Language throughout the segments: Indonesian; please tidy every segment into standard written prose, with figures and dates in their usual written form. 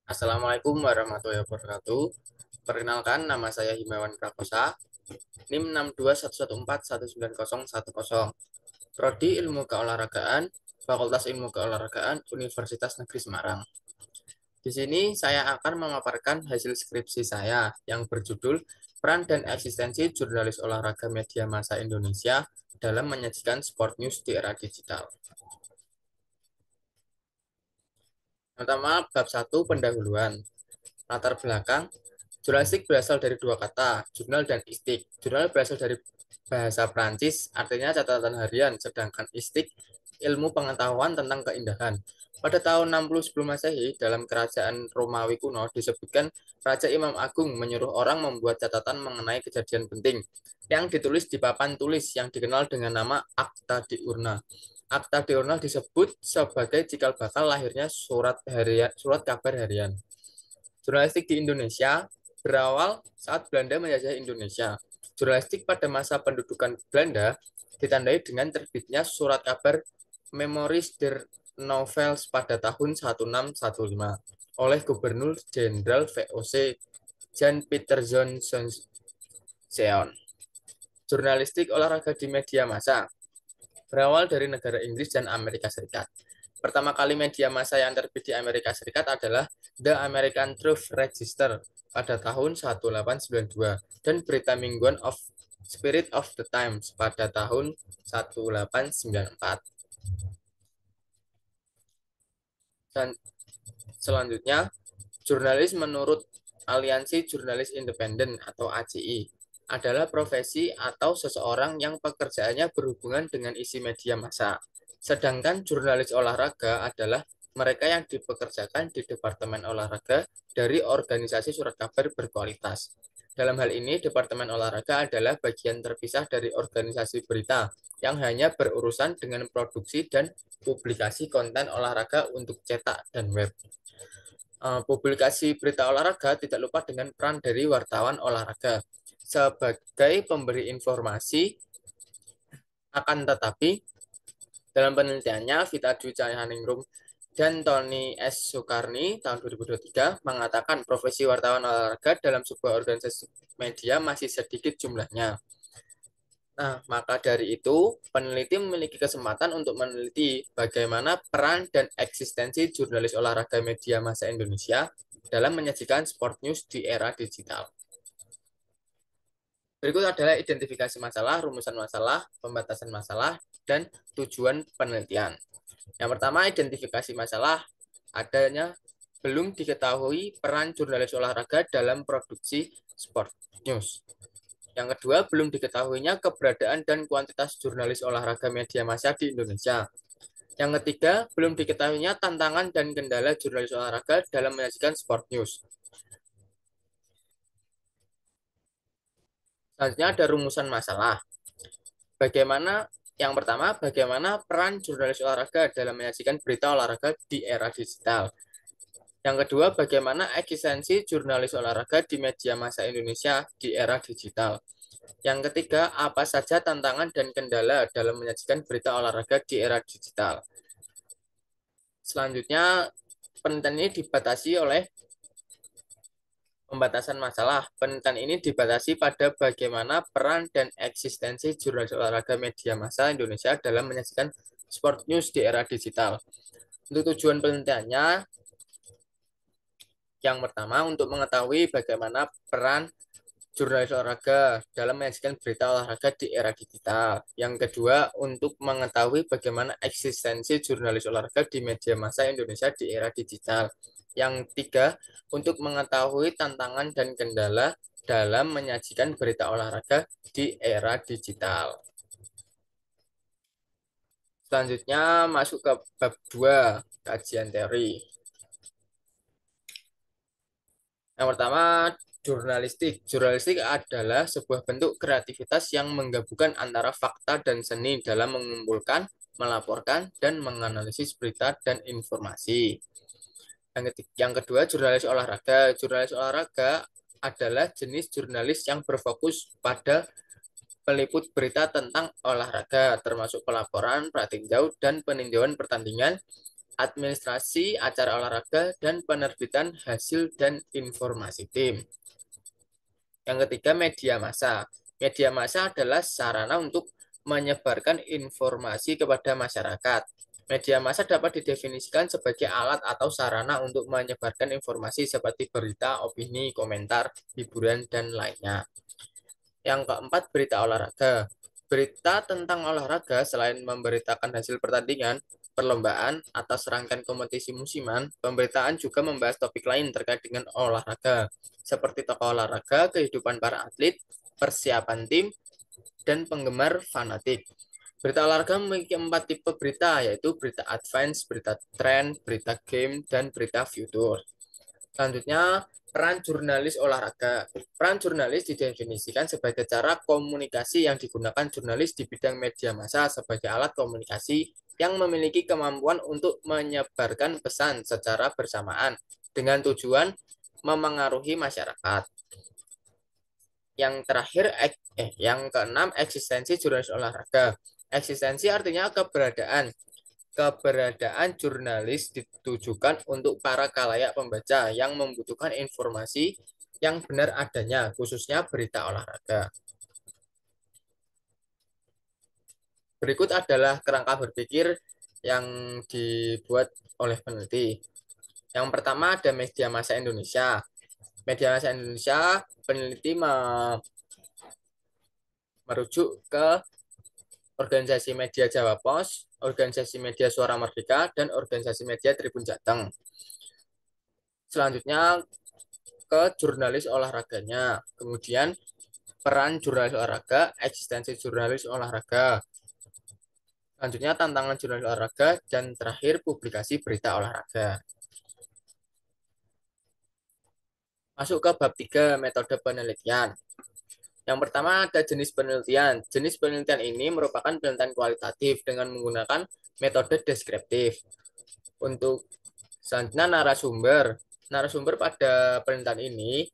Assalamualaikum warahmatullahi wabarakatuh. Perkenalkan, nama saya Himawan Prakosa, NIM 62114190010, Prodi Ilmu Keolahragaan, Fakultas Ilmu Keolahragaan, Universitas Negeri Semarang. Di sini saya akan memaparkan hasil skripsi saya yang berjudul Peran dan Eksistensi Jurnalis Olahraga Media Massa Indonesia dalam Menyajikan Sport News di Era Digital. Pertama, bab 1 pendahuluan. Latar belakang, jurnalistik berasal dari dua kata, jurnal dan istik. Jurnal berasal dari bahasa Prancis, artinya catatan harian, sedangkan istik ilmu pengetahuan tentang keindahan. Pada tahun 60 sebelum Masehi, dalam kerajaan Romawi kuno disebutkan Raja Imam Agung menyuruh orang membuat catatan mengenai kejadian penting yang ditulis di papan tulis yang dikenal dengan nama Akta Diurna. Akta Diurna disebut sebagai cikal bakal lahirnya surat kabar harian. Jurnalistik di Indonesia berawal saat Belanda menjajah Indonesia. Jurnalistik pada masa pendudukan Belanda ditandai dengan terbitnya surat kabar Memories der Novels pada tahun 1615 oleh Gubernur Jenderal VOC Jan Pieter Johnson Seon. Jurnalistik olahraga di media massa berawal dari negara Inggris dan Amerika Serikat. Pertama kali media massa yang terbit di Amerika Serikat adalah The American Truth Register pada tahun 1892 dan berita mingguan of Spirit of the Times pada tahun 1894. Dan selanjutnya, jurnalis menurut Aliansi Jurnalis Independen atau AJI adalah profesi atau seseorang yang pekerjaannya berhubungan dengan isi media massa. Sedangkan jurnalis olahraga adalah mereka yang dipekerjakan di Departemen Olahraga dari organisasi surat kabar berkualitas. Dalam hal ini, Departemen Olahraga adalah bagian terpisah dari organisasi berita yang hanya berurusan dengan produksi dan publikasi konten olahraga untuk cetak dan web. Publikasi berita olahraga tidak lupa dengan peran dari wartawan olahraga sebagai pemberi informasi. Akan tetapi, dalam penelitiannya, Vita Dwi Cahayaningrum dan Tony S. Sukarni tahun 2023 mengatakan profesi wartawan olahraga dalam sebuah organisasi media masih sedikit jumlahnya. Nah, maka dari itu, peneliti memiliki kesempatan untuk meneliti bagaimana peran dan eksistensi jurnalis olahraga media massa Indonesia dalam menyajikan sport news di era digital. Berikut adalah identifikasi masalah, rumusan masalah, pembatasan masalah, dan tujuan penelitian. Yang pertama, identifikasi masalah adanya belum diketahui peran jurnalis olahraga dalam produksi sport news. Yang kedua, belum diketahuinya keberadaan dan kuantitas jurnalis olahraga media massa di Indonesia. Yang ketiga, belum diketahuinya tantangan dan kendala jurnalis olahraga dalam menyajikan sport news. Selanjutnya ada rumusan masalah. Bagaimana yang pertama, bagaimana peran jurnalis olahraga dalam menyajikan berita olahraga di era digital. Yang kedua, bagaimana eksistensi jurnalis olahraga di media massa Indonesia di era digital. Yang ketiga, apa saja tantangan dan kendala dalam menyajikan berita olahraga di era digital. Selanjutnya, penelitian ini dibatasi oleh pembatasan masalah. Penelitian ini dibatasi pada bagaimana peran dan eksistensi jurnalis olahraga media massa Indonesia dalam menyajikan sport news di era digital. Untuk tujuan penelitiannya, yang pertama, untuk mengetahui bagaimana peran jurnalis olahraga dalam menyajikan berita olahraga di era digital. Yang kedua, untuk mengetahui bagaimana eksistensi jurnalis olahraga di media massa Indonesia di era digital. Yang tiga, untuk mengetahui tantangan dan kendala dalam menyajikan berita olahraga di era digital. Selanjutnya masuk ke bab 2, kajian teori. Yang pertama, jurnalistik. Jurnalistik adalah sebuah bentuk kreativitas yang menggabungkan antara fakta dan seni dalam mengumpulkan, melaporkan, dan menganalisis berita dan informasi. Yang kedua, jurnalis olahraga. Jurnalis olahraga adalah jenis jurnalis yang berfokus pada peliput berita tentang olahraga, termasuk pelaporan, perhatiin jauh, dan peninjauan pertandingan administrasi acara olahraga, dan penerbitan hasil dan informasi tim. Yang ketiga, media massa. Media massa adalah sarana untuk menyebarkan informasi kepada masyarakat. Media massa dapat didefinisikan sebagai alat atau sarana untuk menyebarkan informasi seperti berita, opini, komentar, hiburan, dan lainnya. Yang keempat, berita olahraga. Berita tentang olahraga selain memberitakan hasil pertandingan, perlombaan, atau serangkaian kompetisi musiman, pemberitaan juga membahas topik lain terkait dengan olahraga, seperti tokoh olahraga, kehidupan para atlet, persiapan tim, dan penggemar fanatik. Berita olahraga memiliki 4 tipe berita, yaitu berita advance, berita trend, berita game, dan berita future. Selanjutnya, peran jurnalis olahraga. Peran jurnalis didefinisikan sebagai cara komunikasi yang digunakan jurnalis di bidang media massa sebagai alat komunikasi yang memiliki kemampuan untuk menyebarkan pesan secara bersamaan dengan tujuan memengaruhi masyarakat. Yang terakhir, yang keenam, eksistensi jurnalis olahraga. Eksistensi artinya keberadaan. Keberadaan jurnalis ditujukan untuk para khalayak pembaca yang membutuhkan informasi yang benar adanya, khususnya berita olahraga. Berikut adalah kerangka berpikir yang dibuat oleh peneliti. Yang pertama ada media massa Indonesia. Media massa Indonesia, peneliti merujuk ke organisasi media Jawa Pos, organisasi media Suara Merdeka, dan organisasi media Tribun Jateng. Selanjutnya ke jurnalis olahraganya. Kemudian peran jurnalis olahraga, eksistensi jurnalis olahraga. Selanjutnya tantangan jurnalis olahraga, dan terakhir publikasi berita olahraga. Masuk ke bab 3, metode penelitian. Yang pertama ada jenis penelitian. Jenis penelitian ini merupakan penelitian kualitatif dengan menggunakan metode deskriptif. Untuk selanjutnya narasumber. Narasumber pada penelitian ini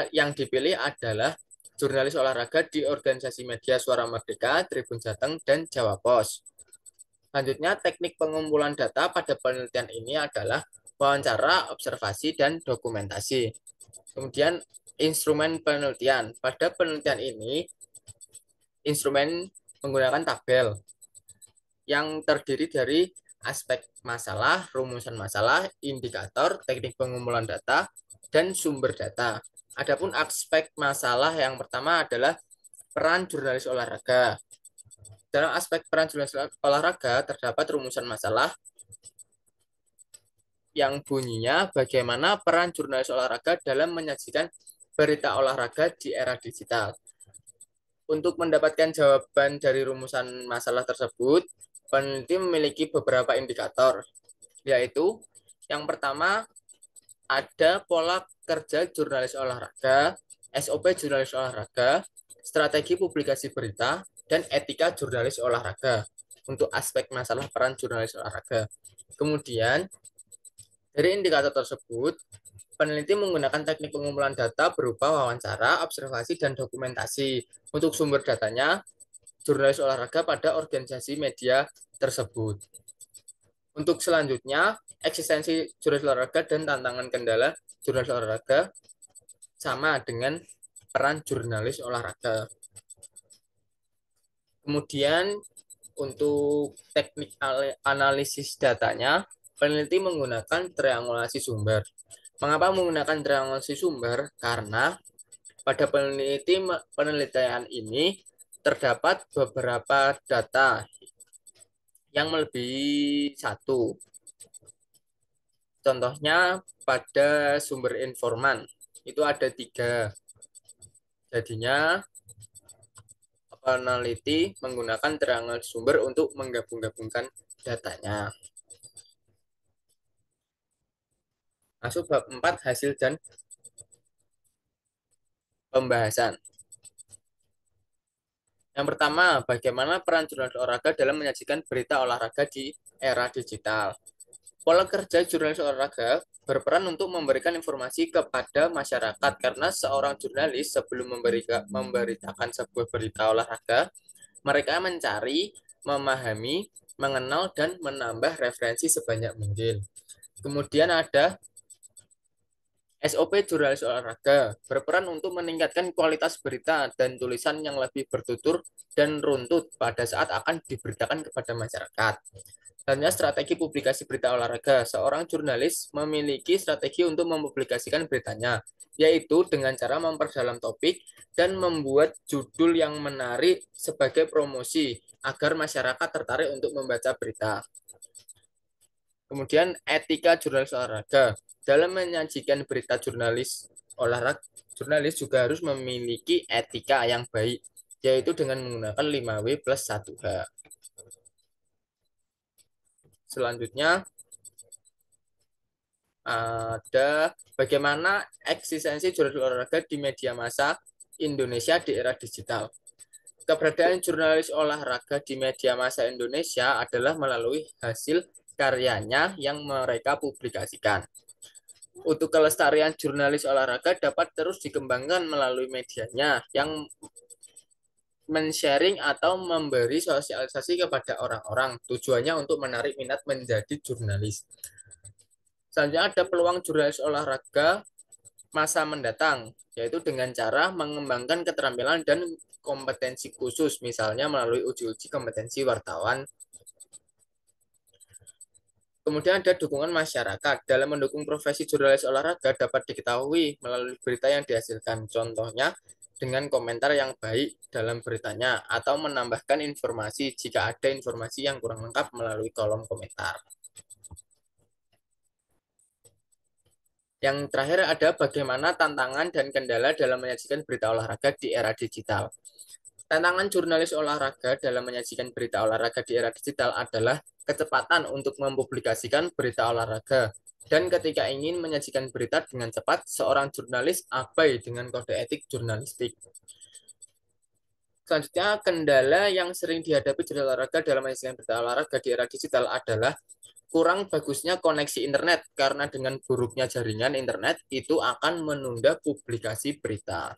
yang dipilih adalah jurnalis olahraga di organisasi media Suara Merdeka, Tribun Jateng, dan Jawa Pos. Selanjutnya, teknik pengumpulan data pada penelitian ini adalah wawancara, observasi, dan dokumentasi. Kemudian, instrumen penelitian. Pada penelitian ini, instrumen menggunakan tabel yang terdiri dari aspek masalah, rumusan masalah, indikator, teknik pengumpulan data, dan sumber data. Adapun aspek masalah yang pertama adalah peran jurnalis olahraga. Dalam aspek peran jurnalis olahraga terdapat rumusan masalah yang bunyinya bagaimana peran jurnalis olahraga dalam menyajikan berita olahraga di era digital. Untuk mendapatkan jawaban dari rumusan masalah tersebut, peneliti memiliki beberapa indikator, yaitu yang pertama ada pola kerja jurnalis olahraga, SOP jurnalis olahraga, strategi publikasi berita, dan etika jurnalis olahraga untuk aspek masalah peran jurnalis olahraga. Kemudian, dari indikator tersebut, peneliti menggunakan teknik pengumpulan data berupa wawancara, observasi, dan dokumentasi. Untuk sumber datanya, jurnalis olahraga pada organisasi media tersebut. Untuk selanjutnya, eksistensi jurnalis olahraga dan tantangan kendala jurnalis olahraga sama dengan peran jurnalis olahraga. Kemudian untuk teknik analisis datanya, peneliti menggunakan triangulasi sumber. Mengapa menggunakan triangulasi sumber? Karena pada penelitian ini terdapat beberapa data yang melebihi satu. Contohnya pada sumber informan itu ada 3. Jadinya peneliti menggunakan triangle sumber untuk menggabung-gabungkan datanya. Masuk bab 4, hasil dan pembahasan. Yang pertama, bagaimana peran jurnalis olahraga dalam menyajikan berita olahraga di era digital. Pola kerja jurnalis olahraga berperan untuk memberikan informasi kepada masyarakat karena seorang jurnalis sebelum memberitakan sebuah berita olahraga, mereka mencari, memahami, mengenal dan menambah referensi sebanyak mungkin. Kemudian ada SOP jurnalis olahraga berperan untuk meningkatkan kualitas berita dan tulisan yang lebih bertutur dan runtut pada saat akan diberitakan kepada masyarakat. Selanjutnya, strategi publikasi berita olahraga. Seorang jurnalis memiliki strategi untuk mempublikasikan beritanya, yaitu dengan cara memperdalam topik dan membuat judul yang menarik sebagai promosi agar masyarakat tertarik untuk membaca berita. Kemudian etika jurnalis olahraga. Dalam menyajikan berita jurnalis juga harus memiliki etika yang baik, yaitu dengan menggunakan 5W plus 1H. Selanjutnya ada bagaimana eksistensi jurnalis olahraga di media massa Indonesia di era digital. Keberadaan jurnalis olahraga di media massa Indonesia adalah melalui hasil karyanya yang mereka publikasikan. Untuk kelestarian jurnalis olahraga dapat terus dikembangkan melalui medianya yang men-sharing atau memberi sosialisasi kepada orang-orang. Tujuannya untuk menarik minat menjadi jurnalis. Selanjutnya ada peluang jurnalis olahraga masa mendatang, yaitu dengan cara mengembangkan keterampilan dan kompetensi khusus, misalnya melalui uji-uji kompetensi wartawan. Kemudian ada dukungan masyarakat. Dalam mendukung profesi jurnalis olahraga dapat diketahui melalui berita yang dihasilkan. Contohnya dengan komentar yang baik dalam beritanya atau menambahkan informasi jika ada informasi yang kurang lengkap melalui kolom komentar. Yang terakhir ada bagaimana tantangan dan kendala dalam menyajikan berita olahraga di era digital. Tantangan jurnalis olahraga dalam menyajikan berita olahraga di era digital adalah kecepatan untuk mempublikasikan berita olahraga. Dan ketika ingin menyajikan berita dengan cepat, seorang jurnalis abai dengan kode etik jurnalistik. Selanjutnya, kendala yang sering dihadapi jurnalis olahraga dalam menyajikan berita olahraga di era digital adalah kurang bagusnya koneksi internet, karena dengan buruknya jaringan internet itu akan menunda publikasi berita.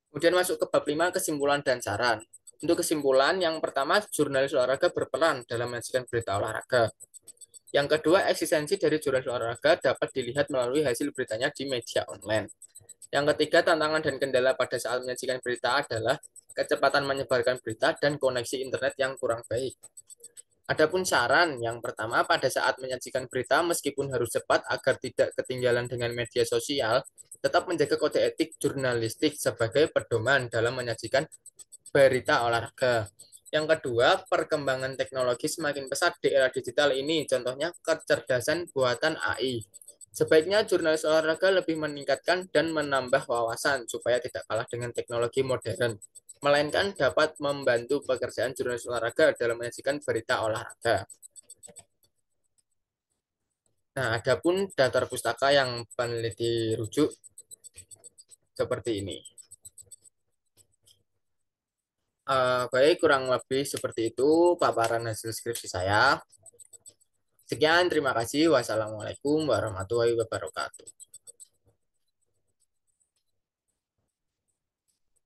Kemudian masuk ke bab 5, kesimpulan dan saran. Untuk kesimpulan, yang pertama, jurnalis olahraga berperan dalam menyajikan berita olahraga. Yang kedua, eksistensi dari jurnalis olahraga dapat dilihat melalui hasil beritanya di media online. Yang ketiga, tantangan dan kendala pada saat menyajikan berita adalah kecepatan menyebarkan berita dan koneksi internet yang kurang baik. Adapun saran, yang pertama, pada saat menyajikan berita meskipun harus cepat agar tidak ketinggalan dengan media sosial, tetap menjaga kode etik jurnalistik sebagai pedoman dalam menyajikan berita olahraga. Yang kedua, perkembangan teknologi semakin pesat di era digital ini, contohnya kecerdasan buatan AI. Sebaiknya jurnalis olahraga lebih meningkatkan dan menambah wawasan supaya tidak kalah dengan teknologi modern, melainkan dapat membantu pekerjaan jurnalis olahraga dalam menyajikan berita olahraga. Nah, adapun daftar pustaka yang peneliti rujuk seperti ini. Baik, kurang lebih seperti itu paparan hasil skripsi saya. Sekian, terima kasih. Wassalamualaikum warahmatullahi wabarakatuh.